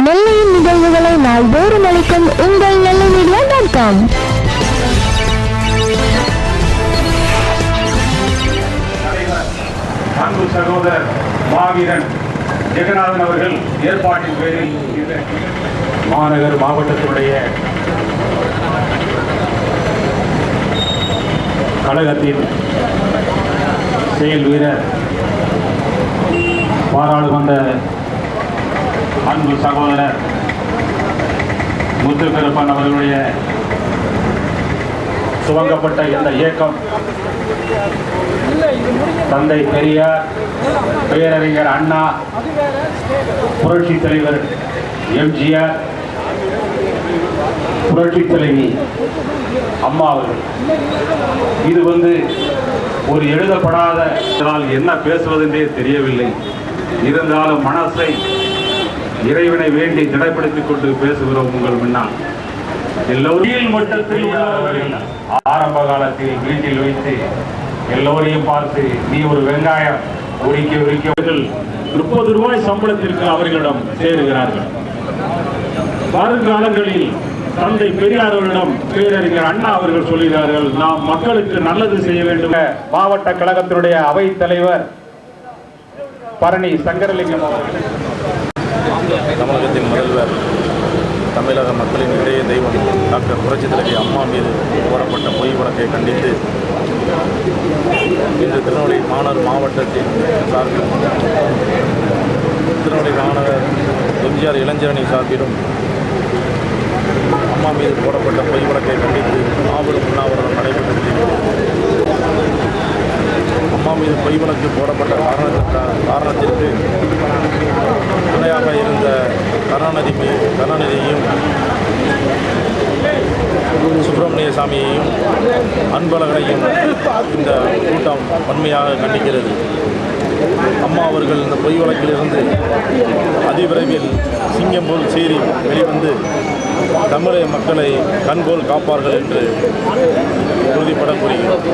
நெல்லையின் நிகழ்வுகளை நாள்தோறும் அளிக்கும் உங்கள் நெல்லைமீடியா.com. அன்பு சகோதரர் மாவீரன் ஜெகநாதன் அவர்கள் ஏற்பாட்டின் பேரில் மாநகர் மாவட்டத்தினுடைய கழகத்தின் செயல் வீரர் பாராளுமன்ற அன்பு சகோதரர் முத்துக்கருப்பன் அவர்களுடைய துவங்கப்பட்ட இந்த இயக்கம் தந்தை பெரியார், பேரறிஞர் அண்ணா, புரட்சி தலைவர் எம்ஜிஆர், புரட்சி தலைவி அம்மா அவர்கள். இது ஒரு எழுதப்படாத என்ன பேசுவதென்றே தெரியவில்லை. இருந்தாலும் மனசை இறைவனை வேண்டி திடப்படுத்திக் கொண்டு பேசுகிறோம் உங்கள் முன்னால். எல்லோரியும் மட்டத்தில் உள்ளவர்கள் ஆரம்ப காலத்தில் வீட்டில் வைத்து எல்லோரையும் பார்த்து நீ ஒரு வெங்காயம் உரிக்கவர்கள் 30 ரூபாய் சம்பளத்திற்கு அவர்களிடம் சேருகிறார்கள். வருங்காலங்களில் தந்தை பெரியார் அவர்களிடம் பேரறிஞர் அண்ணா அவர்கள் சொல்கிறார்கள், நாம் மக்களுக்கு நல்லது செய்ய வேண்டும். மாவட்ட கழகத்தினுடைய அவை தலைவர் பரணி சங்கரலிங்கம் அவர்கள், தமிழகத்தின் முதல்வர், தமிழக மக்களின் இடையே தெய்வம் டாக்டர் புரட்சி தலைவி அம்மா மீது போடப்பட்ட பொய் வழக்கை கண்டித்து இன்று திருநெல்வேலி மாநகர் மாவட்டத்தின் சார்பில் திருநெல்வேலி மாநகர் எம்ஜிஆர் இளைஞரணி சார்பிலும் அம்மா மீது போடப்பட்ட பொய் வழக்கை கண்டித்து மாபெரும் உண்ணாவிரதம் நடைபெற்றது. அம்மா மீது பொய் வழக்கு போடப்பட்ட காரணத்திற்கு துணையாக இருந்த கருணாநிதியையும் சுப்பிரமணிய சாமியையும் அன்பழகனையும் இந்த கூட்டம் வன்மையாக கண்டிக்கிறது. அம்மா அவர்கள் இந்த பொய் வழக்கிலிருந்து அதிவிரைவில் சிங்கம் போல் சீறி வெளிவந்து தமிழக மக்களை கண்போல் காப்பார்கள் என்று உறுதிப்பட கூறுகிறோம்.